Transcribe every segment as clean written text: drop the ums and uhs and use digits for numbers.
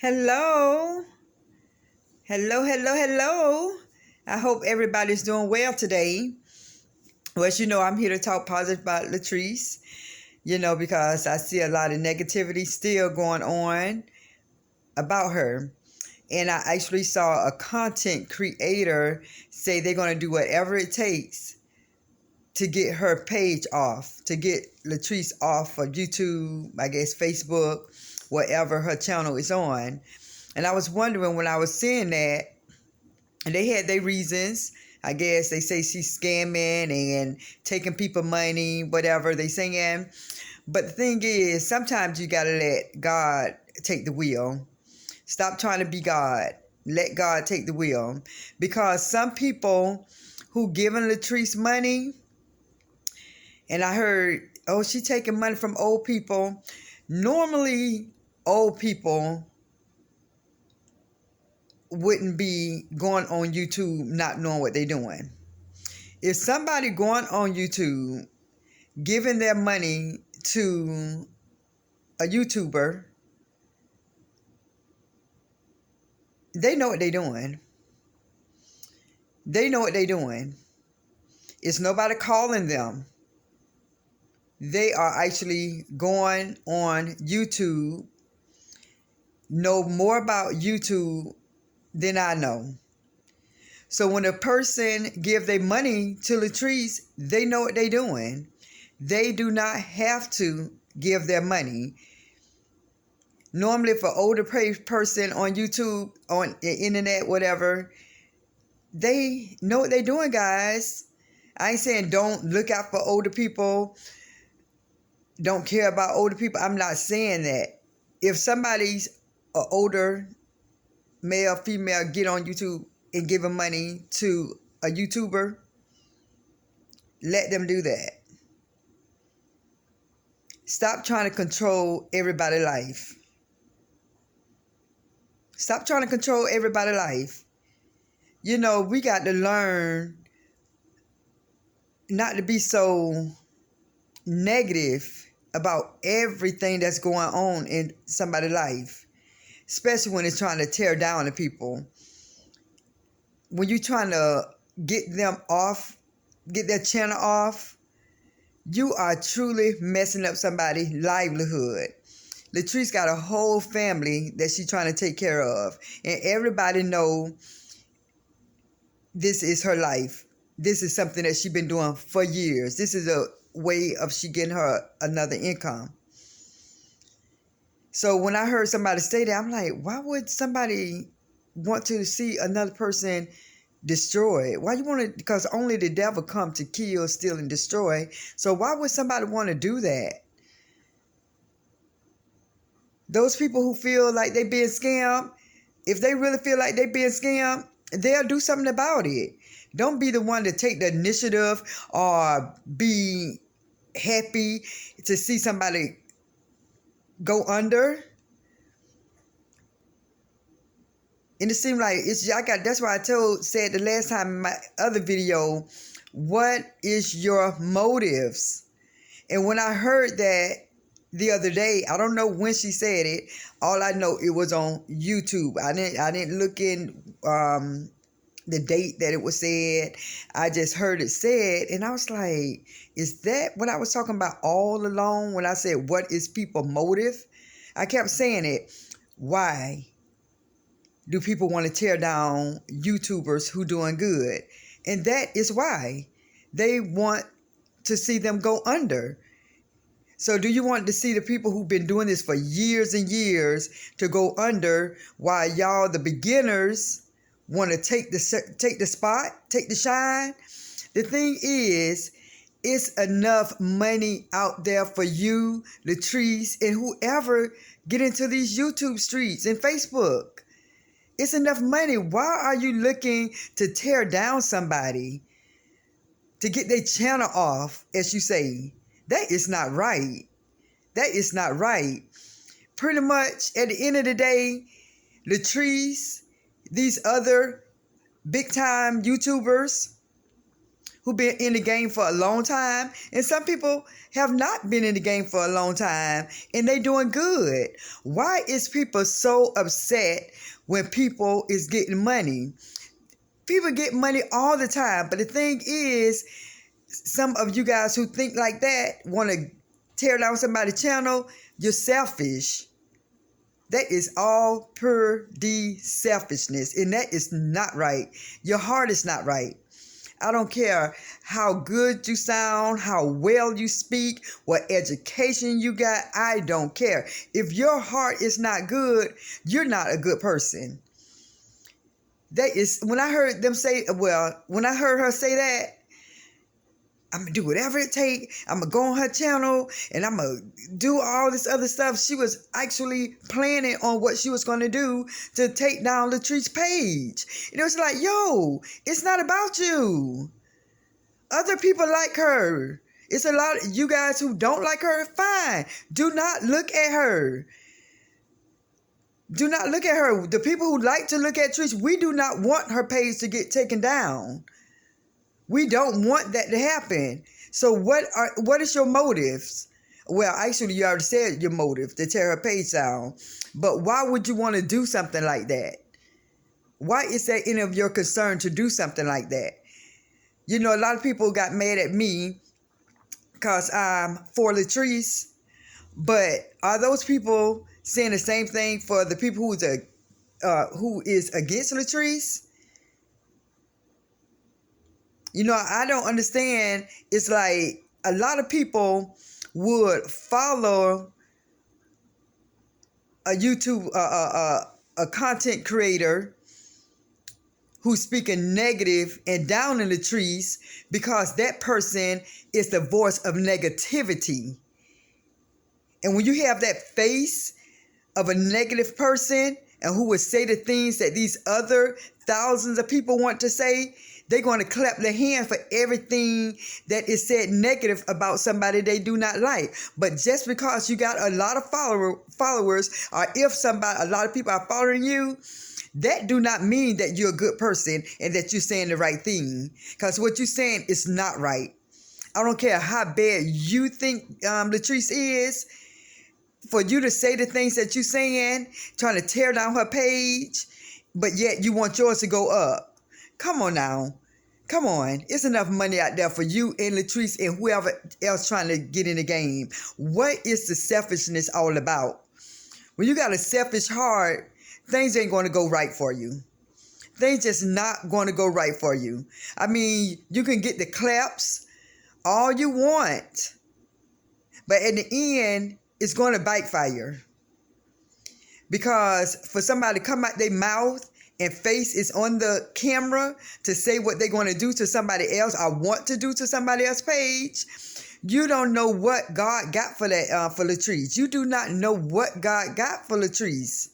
Hello. Hello, hello, hello. I hope everybody's doing well today. Well, as you know, I'm here to talk positive about Latrese, because I see a lot of negativity still going on about her. And I actually saw a content creator say they're going to do whatever it takes to get her page off, to get Latrese off of YouTube, I guess Facebook, whatever her channel is on. And I was wondering when I was seeing that, and they had their reasons. I guess they say she's scamming and taking people money, whatever they saying. But the thing is, sometimes you got to let God take the wheel. Stop trying to be God. Let God take the wheel. Because some people who giving Latrese money, and I heard, oh, she taking money from old people. Normally, old people wouldn't be going on YouTube not knowing what they're doing. If somebody going on YouTube giving their money to a YouTuber, they know what they're doing. They know what they're doing. It's nobody calling them. They are actually going on YouTube, know more about YouTube than I know. So when a person give their money to Latrese, they know what they're doing. They do not have to give their money. Normally, if an older person on YouTube, on the internet, whatever, they know what they're doing, guys. I ain't saying don't look out for older people, don't care about older people. I'm not saying that. If somebody's an older male, female, get on YouTube and give them money to a YouTuber, let them do that. Stop trying to control everybody's life. Stop trying to control everybody's life. We got to learn not to be so negative about everything that's going on in somebody's life, especially when it's trying to tear down the people. When you're trying to get them off, get their channel off, you are truly messing up somebody's livelihood. Latrese got a whole family that she's trying to take care of. And everybody know this is her life. This is something that she's been doing for years. This is a way of she getting her another income. So when I heard somebody say that, I'm like, why would somebody want to see another person destroyed? Why you want to? Because only the devil come to kill, steal, and destroy. So why would somebody want to do that? Those people who feel like they being scammed, if they really feel like they being scammed, they'll do something about it. Don't be the one to take the initiative or be happy to see somebody go under. And it seemed like that's why I said the last time in my other video, what is your motives? And when I heard that the other day, I don't know when she said it. All I know, it was on YouTube. I didn't look in the date that it was said. I just heard it said, and I was like, is that what I was talking about all along when I said, what is people's motive? I kept saying it. Why do people want to tear down YouTubers who doing good? And that is why. They want to see them go under. So do you want to see the people who've been doing this for years and years to go under, while y'all, the beginners, want to take the spot, take the shine? The thing is, it's enough money out there for you, Latrese, and whoever get into these YouTube streets and Facebook. It's enough money. Why are you looking to tear down somebody to get their channel off, as you say? That is not right. That is not right. Pretty much at the end of the day, Latrese, these other big time YouTubers who've been in the game for a long time, and some people have not been in the game for a long time, and they doing good. Why is people so upset when people is getting money? People get money all the time, but the thing is, some of you guys who think like that want to tear down somebody's channel. You're selfish. That is all pure selfishness, and that is not right. Your heart is not right. I don't care how good you sound, how well you speak, what education you got. I don't care. If your heart is not good, you're not a good person. That is, when I heard them say, when I heard her say that, I'm going to do whatever it takes. I'm going to go on her channel and I'm going to do all this other stuff. She was actually planning on what she was going to do to take down Latrese's page. And it was like, yo, it's not about you. Other people like her. It's a lot of you guys who don't like her. Fine. Do not look at her. Do not look at her. The people who like to look at Trese, we do not want her page to get taken down. We don't want that to happen. So what is your motives? Well, actually, you already said your motive, to tear her page down. But why would you want to do something like that? Why is that any of your concern to do something like that? You know, a lot of people got mad at me because I'm for Latrese. But are those people saying the same thing for the people who is against Latrese? You know, I don't understand. It's like a lot of people would follow a YouTube, a content creator who's speaking negative and down in Latrese because that person is the voice of negativity. And when you have that face of a negative person and who would say the things that these other thousands of people want to say, they're going to clap their hand for everything that is said negative about somebody they do not like. But just because you got a lot of followers, or if a lot of people are following you, that do not mean that you're a good person and that you're saying the right thing. Because what you're saying is not right. I don't care how bad you think Latrese is, for you to say the things that you're saying, trying to tear down her page, but yet you want yours to go up. Come on now. Come on. It's enough money out there for you and Latrese and whoever else trying to get in the game. What is the selfishness all about? When you got a selfish heart, things ain't going to go right for you. Things just not going to go right for you. I mean, you can get the claps all you want, but at the end, it's going to backfire. Because for somebody to come out their mouth and face is on the camera to say what they're going to do to somebody else or want to do to somebody else's page, you don't know what God got for that for Latrese. You do not know what God got for Latrese.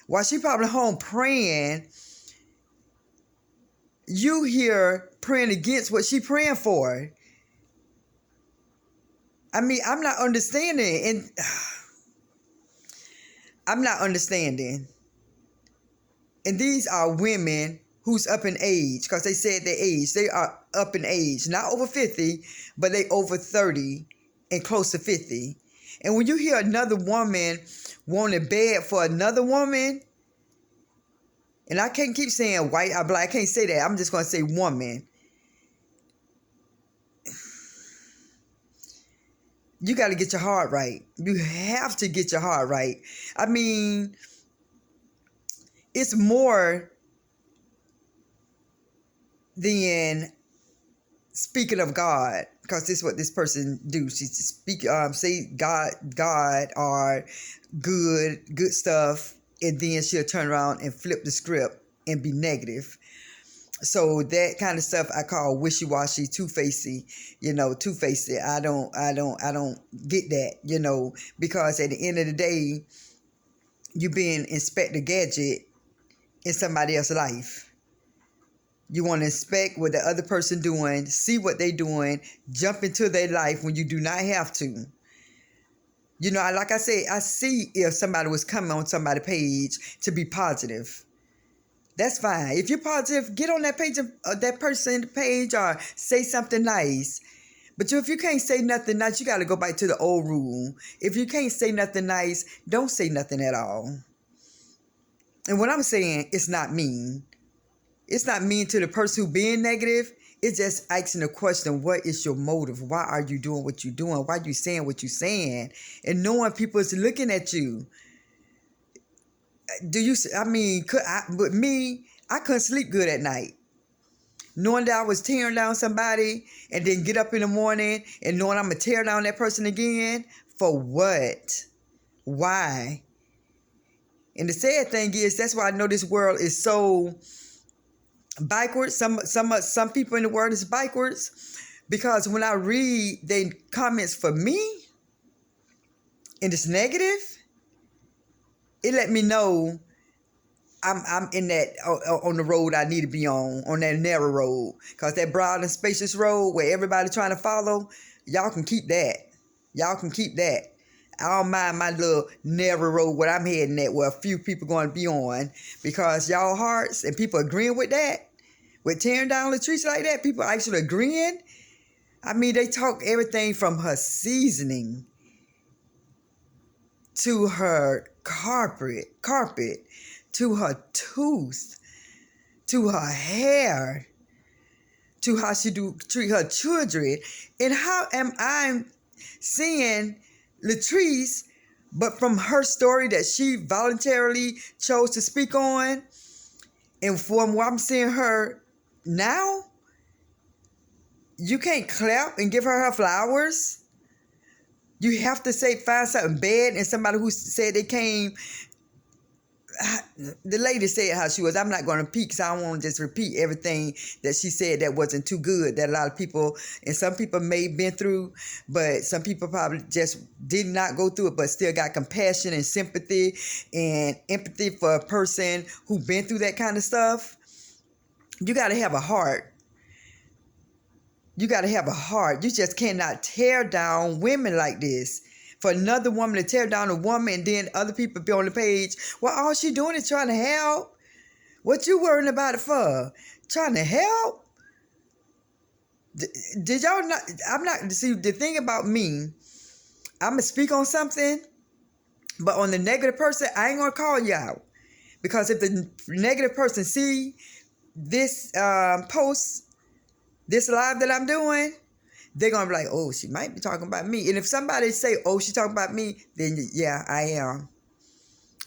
While she probably home praying, you here praying against what she praying for. I mean, I'm not understanding, and I'm not understanding. And these are women who's up in age, because they said their age. They are up in age, not over 50, but they over 30 and close to 50. And when you hear another woman wanting bed for another woman, and I can't keep saying white or black, I can't say that. I'm just going to say woman. You got to get your heart right. You have to get your heart right. I mean, it's more than speaking of God, because this is what this person do. She speak, say God are good stuff, and then she'll turn around and flip the script and be negative. So that kind of stuff I call wishy-washy, two-facey, two-faced. I don't get that, because at the end of the day, you being Inspector Gadget in somebody else's life. You want to inspect what the other person doing, see what they doing, jump into their life when you do not have to. Like I said, I see if somebody was coming on somebody's page to be positive. That's fine. If you're positive, get on that page of that person's page or say something nice. But if you can't say nothing nice, you got to go back to the old rule. If you can't say nothing nice, don't say nothing at all. And what I'm saying, it's not mean. It's not mean to the person who being negative. It's just asking the question, what is your motive? Why are you doing what you're doing? Why are you saying what you're saying? And knowing people is looking at you. With me, I couldn't sleep good at night. Knowing that I was tearing down somebody and then get up in the morning and knowing I'm going to tear down that person again. For what? Why? And the sad thing is, that's why I know this world is so backwards. Some people in the world is backwards, because when I read their comments for me and it's negative, it let me know I'm in that on the road I need to be on that narrow road. Because that broad and spacious road where everybody trying to follow, y'all can keep that. Y'all can keep that. I don't mind my little narrow road where I'm heading at, where a few people going to be on, because y'all hearts and people agreeing with that, with tearing down Latrese like that, people actually agreeing. I mean, they talk everything from her seasoning to her carpet, to her tooth, to her hair, to how she treat her children. And how am I seeing Latrese, but from her story that she voluntarily chose to speak on, and from what I'm seeing her now, you can't clap and give her flowers. You have to find something bad, and somebody who said they came. The lady said how she was. I'm not going to repeat, because I don't want to just repeat everything that she said that wasn't too good, that a lot of people, and some people may have been through, but some people probably just did not go through it, but still got compassion and sympathy and empathy for a person who been through that kind of stuff. You got to have a heart. You got to have a heart. You just cannot tear down women like this. For another woman to tear down a woman, and then other people be on the page, well, all she doing is trying to help. What you worrying about it for? Trying to help? Did y'all not? I'm not. See, the thing about me, I'm going to speak on something, but on the negative person, I ain't going to call you out. Because if the negative person see this post, this live that I'm doing, they're going to be like, oh, she might be talking about me. And if somebody say, oh, she talking about me, then yeah, I am.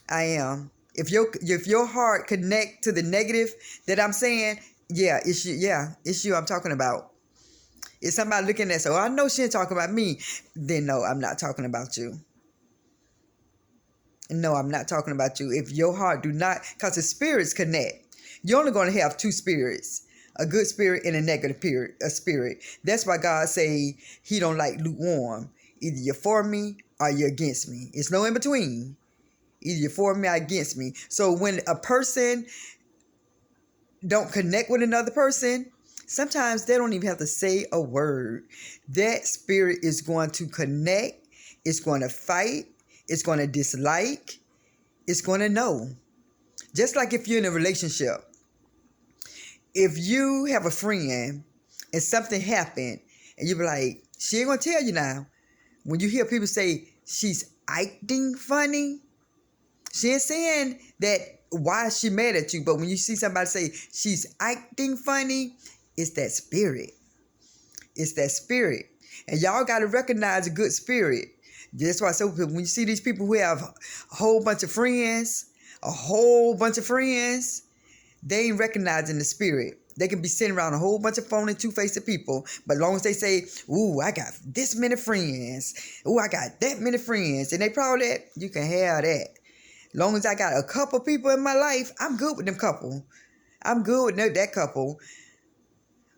I am. If your heart connect to the negative that I'm saying, yeah, it's you. Yeah, it's you I'm talking about. If somebody looking at, so I know she ain't talking about me, then no, I'm not talking about you. No, I'm not talking about you. If your heart do not, because the spirits connect. You're only going to have two spirits. A good spirit and a negative spirit. That's why God say he don't like lukewarm. Either you're for me or you're against me. It's no in between. Either you're for me or against me. So when a person don't connect with another person, sometimes they don't even have to say a word. That spirit is going to connect. It's going to fight. It's going to dislike. It's going to know. Just like if you're in a relationship. If you have a friend and something happened and you be like, she ain't going to tell you now. When you hear people say she's acting funny, she ain't saying that why she mad at you. But when you see somebody say she's acting funny, it's that spirit. It's that spirit. And y'all got to recognize a good spirit. That's why I say when you see these people who have a whole bunch of friends, they ain't recognizing the spirit. They can be sitting around a whole bunch of phony, two-faced people, but as long as they say, ooh, I got this many friends. Ooh, I got that many friends. And they probably that, you can have that. As long as I got a couple people in my life, I'm good with them couple. I'm good with that couple.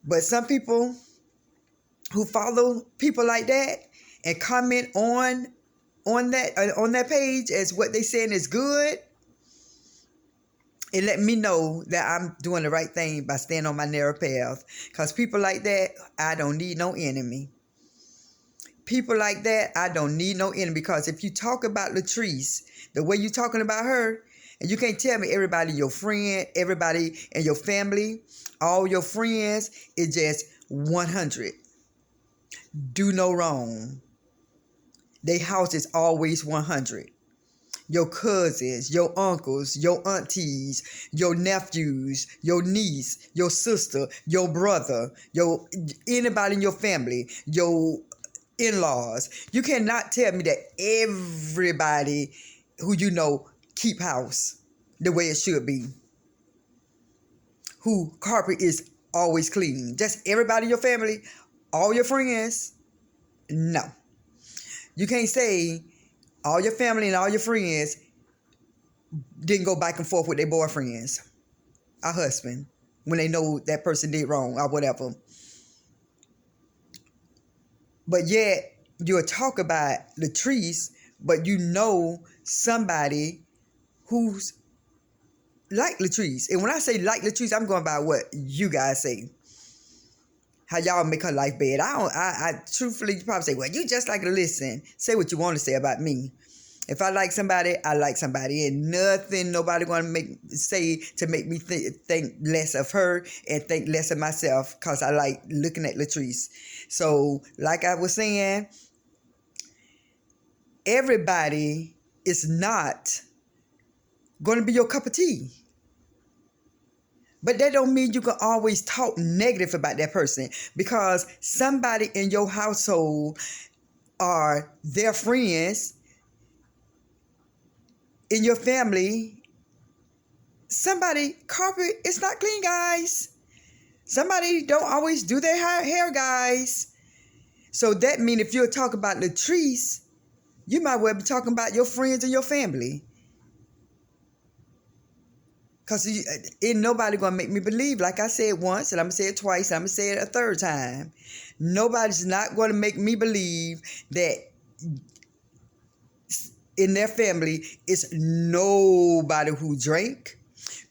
But some people who follow people like that and comment on that page as what they saying is good, it let me know that I'm doing the right thing by staying on my narrow path. Because people like that, I don't need no enemy. People like that, I don't need no enemy. Because if you talk about Latrese, the way you talking about her, And you can't tell me everybody your friend, everybody in your family, all your friends is just 100. Do no wrong. Their house is always 100. Your cousins, your uncles, your aunties, your nephews, your niece, your sister, your brother, your anybody in your family, your in-laws. You cannot tell me that everybody who you know keep house the way it should be. Who carpet is always clean. Just everybody in your family, all your friends. No. You can't say all your family and all your friends didn't go back and forth with their boyfriends or husband when they know that person did wrong or whatever. But yet, you'll talk about Latrese, but you know somebody who's like Latrese. And when I say like Latrese, I'm going by what you guys say. How y'all make her life bad. I truthfully, you probably say, well, you just like to listen. Say what you want to say about me. If I like somebody, I like somebody. And nothing nobody going to say to make me think less of her and think less of myself, because I like looking at Latrese. So, like I was saying, everybody is not going to be your cup of tea. But that don't mean you can always talk negative about that person, because somebody in your household are their friends, in your family. Somebody carpet is not clean, guys. Somebody don't always do their hair, guys. So that means if you're talking about Latrese, you might well be talking about your friends and your family. Because ain't nobody going to make me believe, like I said once, and I'm going to say it twice, and I'm going to say it a third time. Nobody's not going to make me believe that in their family it's nobody who drank,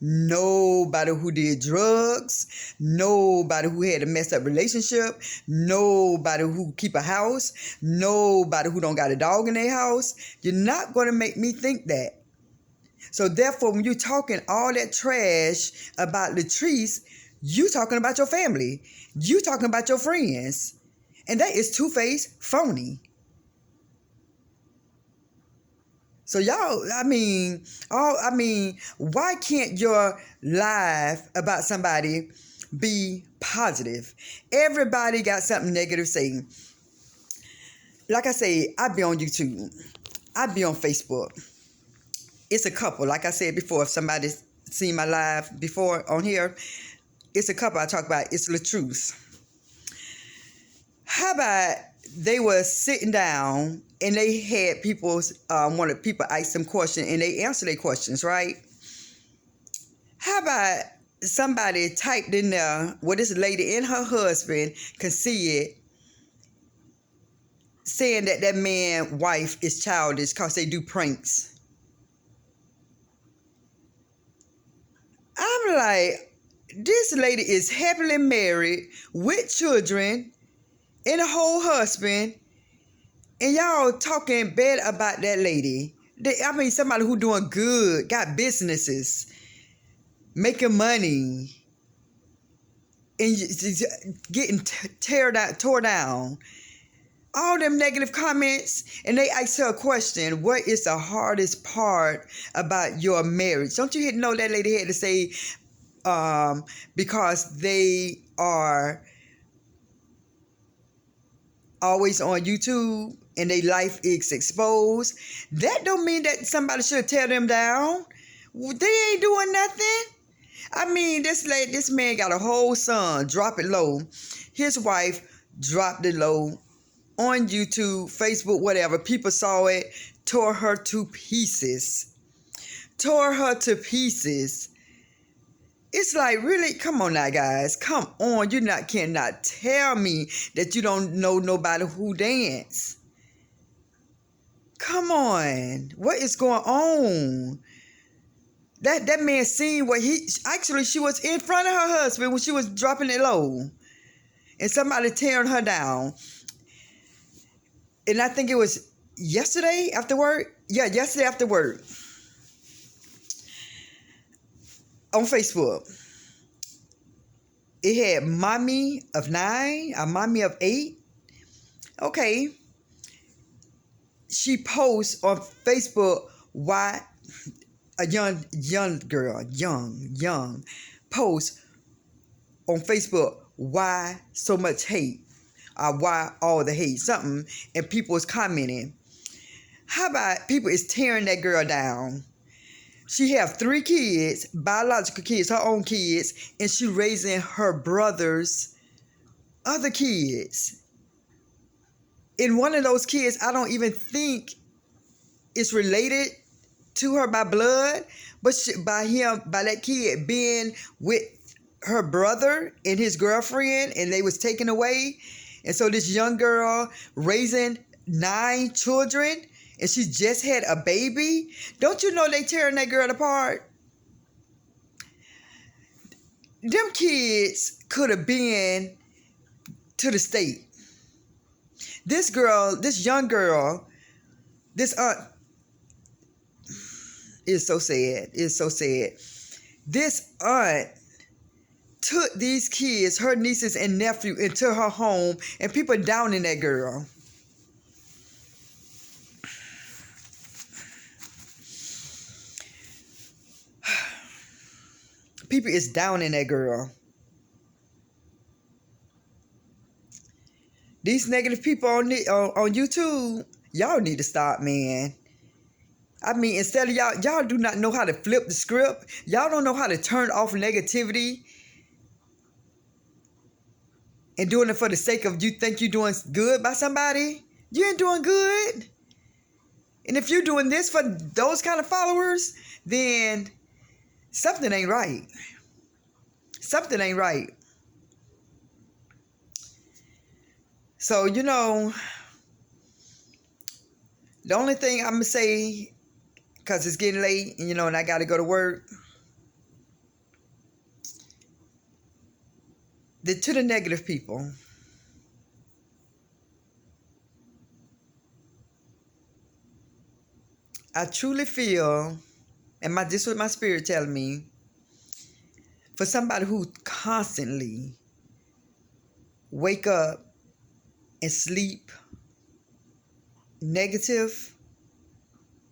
nobody who did drugs, nobody who had a messed up relationship, nobody who keep a house, nobody who don't got a dog in their house. You're not going to make me think that. So therefore, when you're talking all that trash about Latrese, you talking about your family. You talking about your friends. And that is two-faced, phony. So y'all, why can't your life about somebody be positive? Everybody got something negative saying. Like I say, I be on YouTube. I be on Facebook. It's a couple. Like I said before, if somebody's seen my live before on here, it's a couple I talk about. It's Latrese. How about they were sitting down and they had people ask them questions and they answer their questions, right? How about somebody typed in there where this lady and her husband can see it, saying that man's wife is childish because they do pranks. I'm like, this lady is happily married with children and a whole husband, and y'all talking bad about that lady. Somebody who doing good, got businesses, making money, and getting tore down. All them negative comments, and they asked her a question: what is the hardest part about your marriage? Don't you know that lady had to say, because they are always on YouTube and their life is exposed. That don't mean that somebody should tear them down. They ain't doing nothing. This man got a whole son, drop it low. His wife dropped it low. On YouTube, Facebook, whatever. People saw it, tore her to pieces. Tore her to pieces. It's like, really? Come on now, guys. Come on. You cannot tell me that you don't know nobody who dance. Come on. What is going on? That man seen what she was in front of her husband when she was dropping it low. And somebody tearing her down. And I think it was yesterday after work. Yeah, yesterday after work. on Facebook. It had mommy of 9, a mommy of 8. Okay. She posts on Facebook why a young girl, young, posts on Facebook why so much hate, or why all the hate, something, and people is commenting. How about people is tearing that girl down? She have 3 kids, biological kids, her own kids, and she raising her brother's other kids. And one of those kids, I don't even think is related to her by blood, but by that kid being with her brother and his girlfriend, and they was taken away. And so this young girl raising 9 children, and she just had a baby. Don't you know they tearing that girl apart? Them kids could have been to the state. This girl, this young girl, this aunt, is so sad. It's so sad. This aunt took these kids, her nieces and nephew, into her home, and people downing that girl. People is downing that girl. These negative people on YouTube, y'all need to stop, man. I mean, instead of y'all do not know how to flip the script. Y'all don't know how to turn off negativity. And doing it for the sake of you think you're doing good by somebody. You ain't doing good. And if you're doing this for those kind of followers, then something ain't right. Something ain't right. So, you know, the only thing I'm going to say, because it's getting late, you know, and I got to go to work, to the negative people, I truly feel, and this is what my spirit telling me, for somebody who constantly wake up and sleep negative,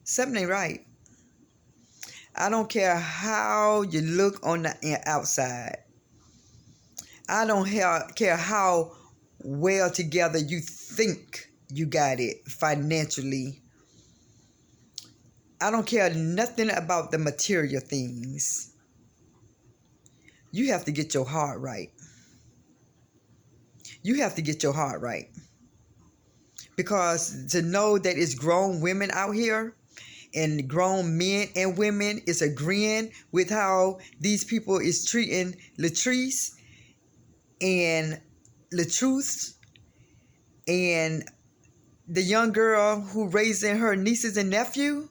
something ain't right. I don't care how you look on the outside. I don't care how well together you think you got it financially. I don't care nothing about the material things. You have to get your heart right. You have to get your heart right. Because to know that it's grown women out here, and grown men and women is agreeing with how these people is treating Latrese and Latrese and the young girl who raising her nieces and nephew.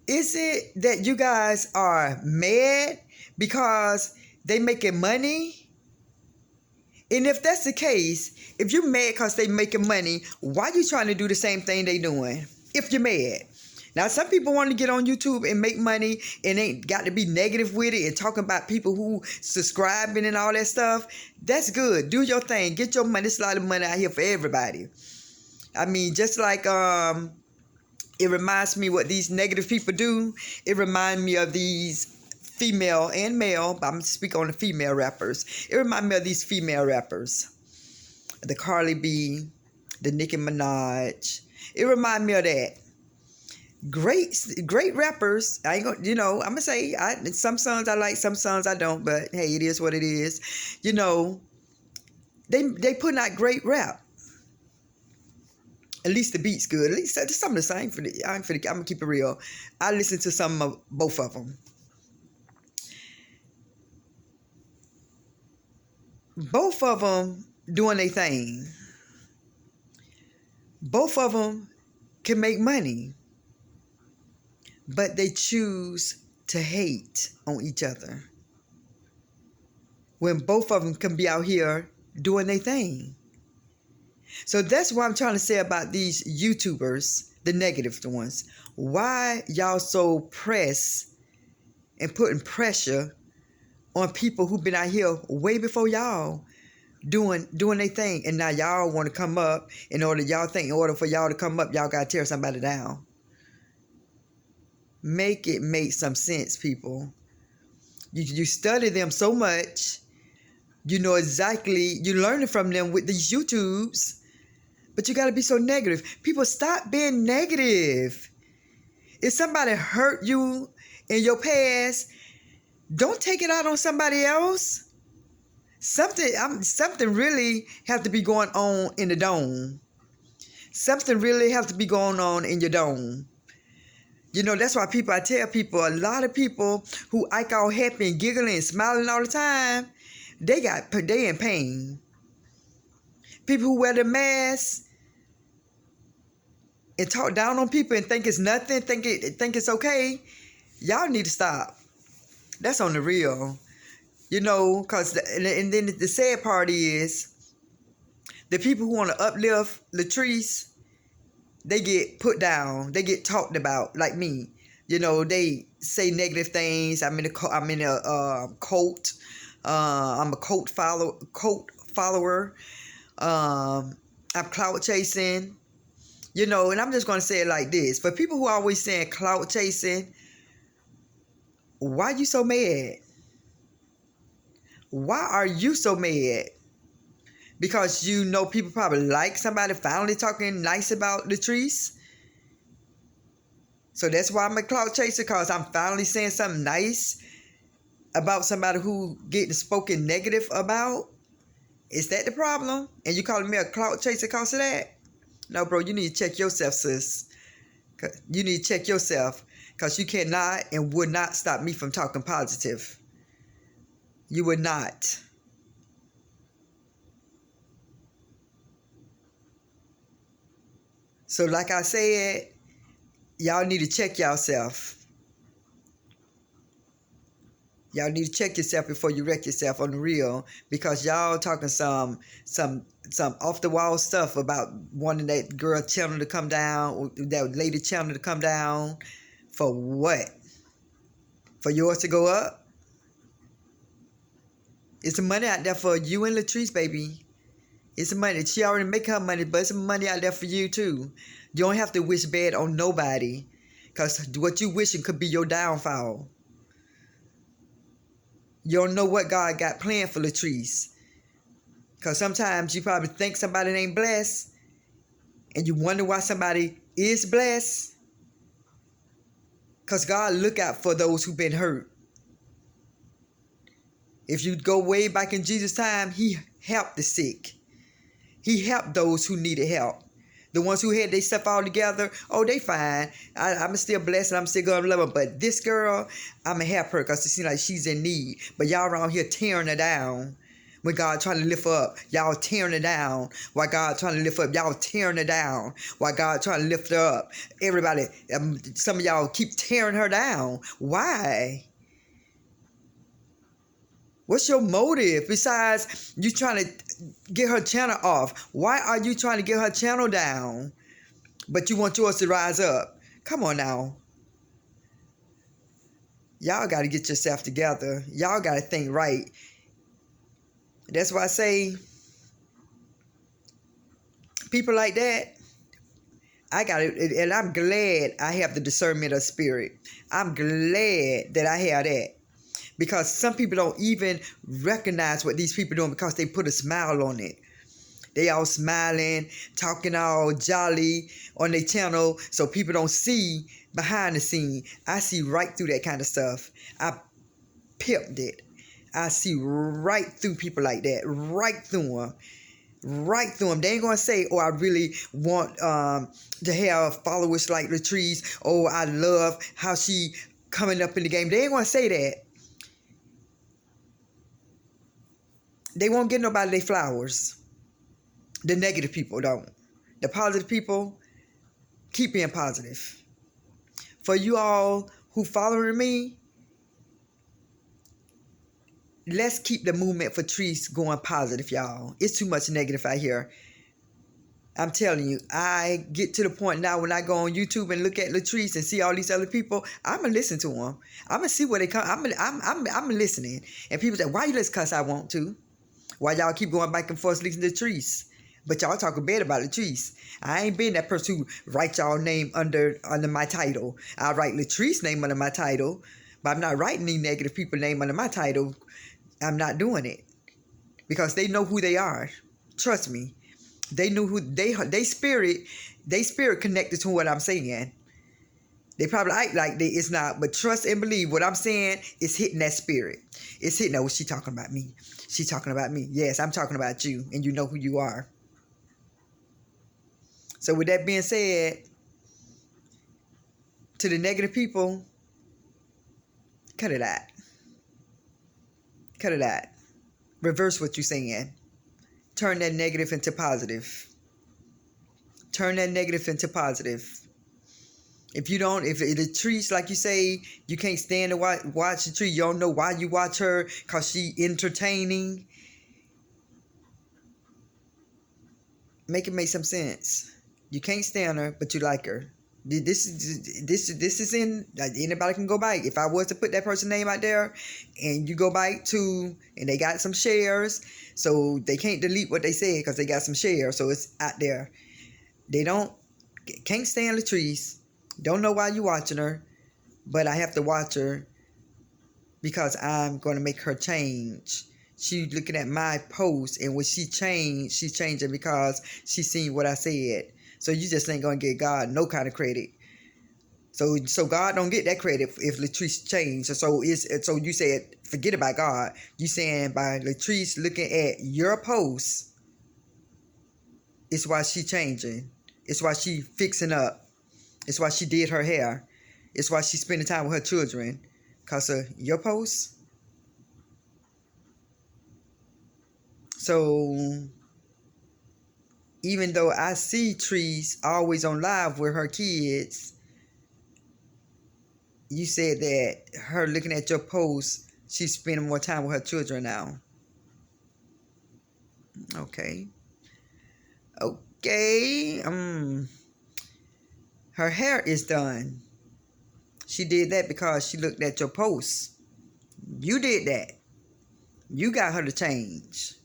Is it that you guys are mad because they making money? And if that's the case, if you're mad because they making money, why you trying to do the same thing they doing? If you're mad. Now, some people want to get on YouTube and make money and ain't got to be negative with it and talking about people who subscribing and all that stuff. That's good. Do your thing. Get your money. There's a lot of money out here for everybody. I mean, just like it reminds me what these negative people do. It reminds me of these female and male, but I'm going to speak on the female rappers. It reminds me of these female rappers. The Carly B, the Nicki Minaj. It reminds me of that. Great rappers. I ain't gonna, you know, I'm gonna say some songs I like, some songs I don't, but hey, it is what it is. You know, they putting out great rap. At least the beat's good. At least some of the same. I'm gonna keep it real. I listen to some of both of them. Both of them doing their thing. Both of them can make money. But they choose to hate on each other. When both of them can be out here doing their thing. So that's what I'm trying to say about these YouTubers, the negative ones. Why y'all so pressed and putting pressure on people who've been out here way before y'all doing their thing. And now y'all want to come up in order for y'all to come up, y'all got to tear somebody down. Make it make some sense, people. You study them so much. You know exactly, you're learning from them with these YouTubes. But you got to be so negative. People, stop being negative. If somebody hurt you in your past, don't take it out on somebody else. Something really has to be going on in the dome. Something really has to be going on in your dome. You know, that's why I tell people, a lot of people who act all happy and giggling and smiling all the time, they in pain. People who wear the mask and talk down on people and think it's nothing, think it's okay, y'all need to stop. That's on the real. You know, and then the sad part is, the people who want to uplift Latrese, they get put down. They get talked about, like me. You know, they say negative things. I'm in a cult. I'm a cult follower. I'm clout chasing. You know, and I'm just going to say it like this. For people who are always saying clout chasing, why you so mad? Why are you so mad? Because you know people probably like somebody finally talking nice about Latrese. So that's why I'm a clout chaser, because I'm finally saying something nice about somebody who getting spoken negative about. Is that the problem? And you calling me a clout chaser because of that? No, bro, you need to check yourself, sis. You need to check yourself, because you cannot and would not stop me from talking positive. You would not. So like I said, y'all need to check yourself. Y'all need to check yourself before you wreck yourself on the real, because y'all talking some off the wall stuff about wanting that girl channel to come down, that lady channel to come down. For what? For yours to go up? It's some money out there for you and Latrese, baby. It's some money. She already make her money, but it's some money out there for you too. You don't have to wish bad on nobody, because what you wishing could be your downfall. You don't know what God got planned for Latrese. Because sometimes you probably think somebody ain't blessed, and you wonder why somebody is blessed. Because God look out for those who've been hurt. If you go way back in Jesus' time, he helped the sick. He helped those who needed help. The ones who had their stuff all together, oh, they fine. I'm still blessed and I'm still going to love her. But this girl, I'm going to help her because it seems like she's in need. But y'all around here tearing her down. When God trying to lift her up, y'all tearing her down. While God trying to lift her up, y'all tearing her down. While God trying to lift her up. Everybody, some of y'all keep tearing her down. Why? What's your motive besides you trying to get her channel off? Why are you trying to get her channel down, but you want yours to rise up? Come on now. Y'all got to get yourself together. Y'all got to think right. That's why I say people like that, I got it, and I'm glad I have the discernment of spirit. I'm glad that I have that. Because some people don't even recognize what these people are doing because they put a smile on it. They all smiling, talking all jolly on their channel, so people don't see behind the scene. I see right through that kind of stuff. I pimped it. I see right through people like that. Right through them. Right through them. They ain't going to say, oh, I really want to have followers like Latrese. Oh, I love how she coming up in the game. They ain't going to say that. They won't get nobody their flowers. The negative people don't. The positive people, keep being positive. For you all who following me, let's keep the movement for Latrese going positive, y'all. It's too much negative out here. I'm telling you, I get to the point now when I go on YouTube and look at Latrese and see all these other people, I'm going to listen to them. I'm going to see where they come. I'm listening. And people say, why you listen? Because I want to. Why y'all keep going back and forth listening to Latrese? But y'all talking bad about Latrese. I ain't been that person who write y'all name under my title. I write Latrese name under my title, but I'm not writing any negative people name under my title. I'm not doing it. Because they know who they are. Trust me. They knew who they spirit connected to what I'm saying. They probably act like it's not, but trust and believe what I'm saying is hitting that spirit. It's hitting. Oh, she talking about me. She talking about me. Yes, I'm talking about you, and you know who you are. So with that being said, to the negative people, cut it out. Cut it out. Reverse what you're saying. Turn that negative into positive. Turn that negative into positive. If you don't, if the trees, like you say, you can't stand to watch the tree, you don't know why you watch her, because she entertaining. Make it make some sense. You can't stand her, but you like her. This is in, anybody can go back. If I was to put that person's name out there and you go back to, and they got some shares, so they can't delete what they said because they got some shares, so it's out there. They can't stand Latrese. Don't know why you watching her, but I have to watch her because I'm going to make her change. She's looking at my post, and when she changed, she's changing because she seen what I said. So you just ain't going to get God no kind of credit. So God don't get that credit if Latrese changed. So you said, forget about God. You saying by Latrese looking at your post, it's why she changing. It's why she fixing up. It's why she did her hair. It's why she spending time with her children. Because of your post. So even though I see Trees always on live with her kids, you said that her looking at your post, she's spending more time with her children now. Okay. Okay. Her hair is done. She did that because she looked at your post. You did that. You got her to change.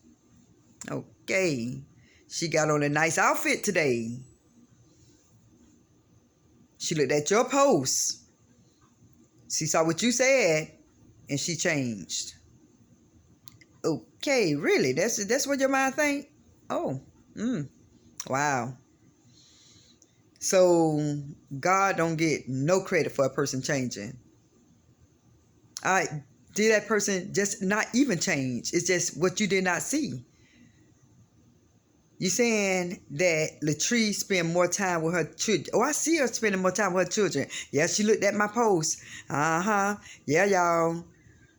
Okay. She got on a nice outfit today. She looked at your post. She saw what you said, and she changed. Okay, really? That's what your mind think? Oh, wow. So God don't get no credit for a person changing. Did that person just not even change? It's just what you did not see. You saying that Latrese spend more time with her children. Oh, I see her spending more time with her children. Yeah, she looked at my post. Yeah, y'all.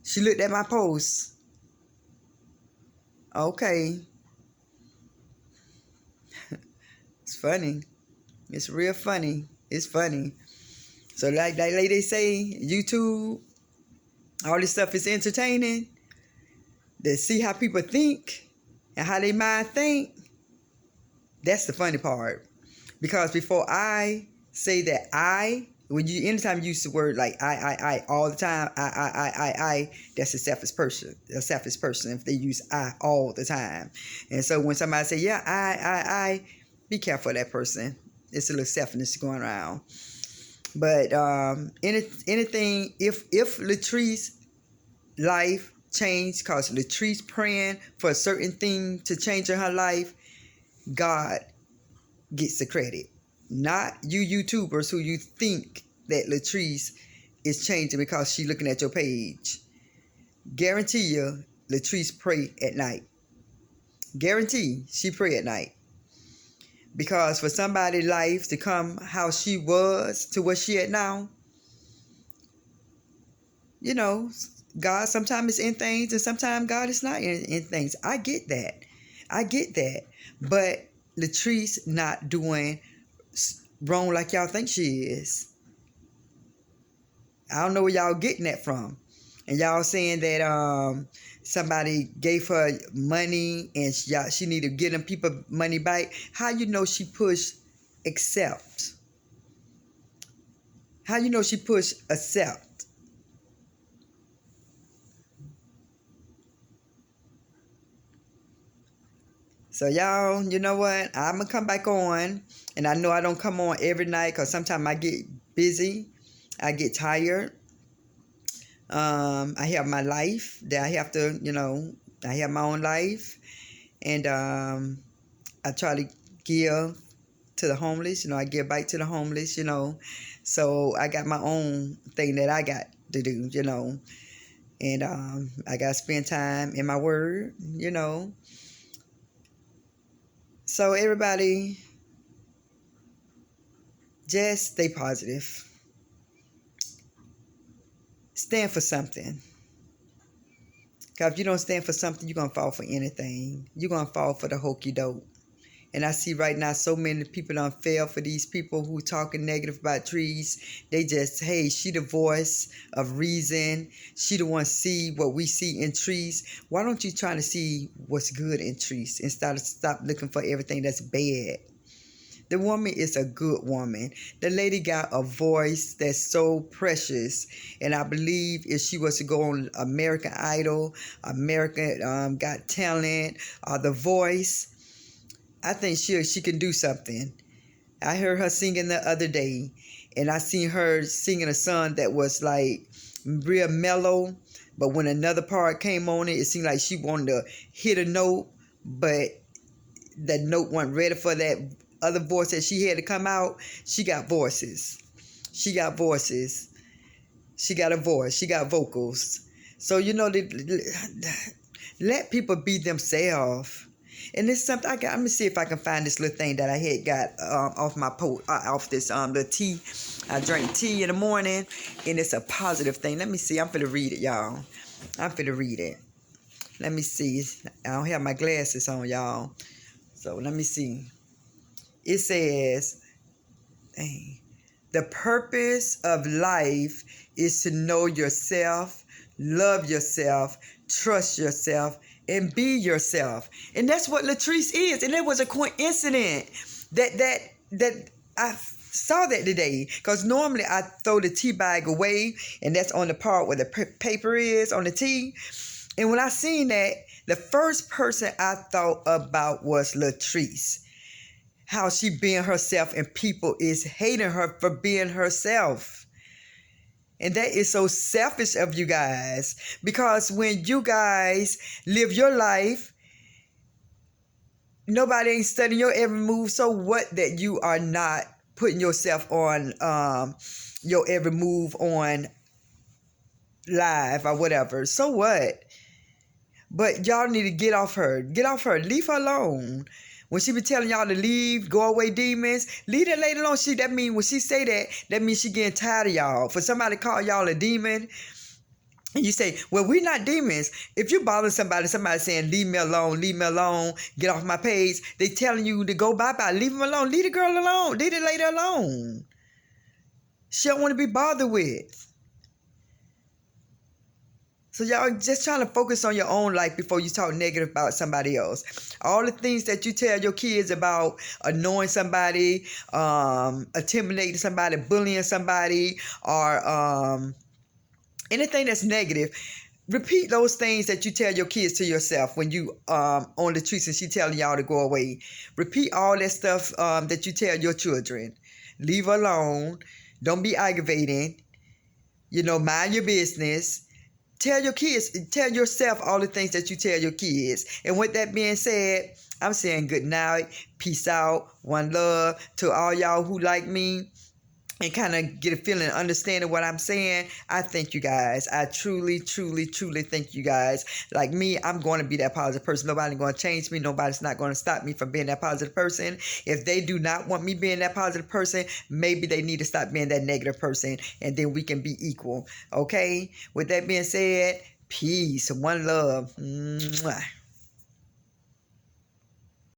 She looked at my post. Okay. It's funny. It's real funny. It's funny. So like they say, YouTube, all this stuff is entertaining. To see how people think and how they mind think. That's the funny part. Because before I say that anytime you use the word like I all the time, I, that's a selfish person. A selfish person if they use I all the time. And so when somebody say, yeah, I, be careful of that person. It's a little selfishness going around. But anything, if Latrese life changed because Latrese praying for a certain thing to change in her life, God gets the credit. Not you YouTubers who you think that Latrese is changing because she's looking at your page. Guarantee you, Latrese pray at night. Guarantee she pray at night. Because for somebody's life to come how she was to what she at now, you know, God sometimes is in things and sometimes God is not in things. I get that. But Latrese not doing wrong like y'all think she is. I don't know where y'all getting that from. And y'all saying that somebody gave her money and she need to give them people money back. How you know she pushed accept? How you know she pushed accept? So y'all, you know what? I'm going to come back on. And I know I don't come on every night because sometimes I get busy. I get tired. I have my life that I have to, I have my own life. And I try to give to the homeless. I give back to the homeless, So I got my own thing that I got to do, And I got to spend time in my word, So everybody, just stay positive. Stand for something. Because if you don't stand for something, you're going to fall for anything. You're going to fall for the hokey doke. And I see right now so many people don't fail for these people who talking negative about trees. They just, hey, she the voice of reason. She the one see what we see in trees. Why don't you try to see what's good in trees instead of stop looking for everything that's bad? The woman is a good woman. The lady got a voice that's so precious. And I believe if she was to go on American Idol, American Got Talent, The Voice, I think she can do something. I heard her singing the other day, and I seen her singing a song that was like real mellow, but when another part came on it seemed like she wanted to hit a note, but that note wasn't ready for that other voice that she had to come out. She got voices. She got voices. She got a voice. She got vocals. So, let people be themselves. And it's something let me see if I can find this little thing that I had got off my off this little tea. I drink tea in the morning, and it's a positive thing. Let me see. I'm finna read it, y'all. I'm finna read it. Let me see. I don't have my glasses on, y'all. So let me see. It says, the purpose of life is to know yourself, love yourself, trust yourself, and be yourself. And that's what Latrese is. And it was a coincidence that I saw that today. Because normally I throw the tea bag away, and that's on the part where the paper is on the tea. And when I seen that, the first person I thought about was Latrese. How she being herself and people is hating her for being herself. And that is so selfish of you guys. Because when you guys live your life, nobody ain't studying your every move. So what that you are not putting yourself on your every move on live or whatever. So what? But y'all need to get off her. Get off her. Leave her alone. When she be telling y'all to leave, go away demons, leave that lady alone. That mean when she say that means she getting tired of y'all. For somebody to call y'all a demon, and you say, well, we're not demons. If you bother somebody saying, leave me alone, get off my page, they telling you to go bye-bye, leave them alone, leave the girl alone, leave the lady alone. She don't want to be bothered with. So y'all just trying to focus on your own life before you talk negative about somebody else. All the things that you tell your kids about annoying somebody, intimidating somebody, bullying somebody, or anything that's negative, repeat those things that you tell your kids to yourself when you on the streets and she telling y'all to go away. Repeat all that stuff that you tell your children. Leave her alone. Don't be aggravating. Mind your business. Tell your kids, tell yourself all the things that you tell your kids. And with that being said, I'm saying good night, peace out, one love to all y'all who like me and kind of get a feeling, understanding what I'm saying. I thank you guys. I truly, truly, truly thank you guys. Like me, I'm going to be that positive person. Nobody's going to change me. Nobody's not going to stop me from being that positive person. If they do not want me being that positive person, maybe they need to stop being that negative person, and then we can be equal. Okay? With that being said, peace, one love. Mwah.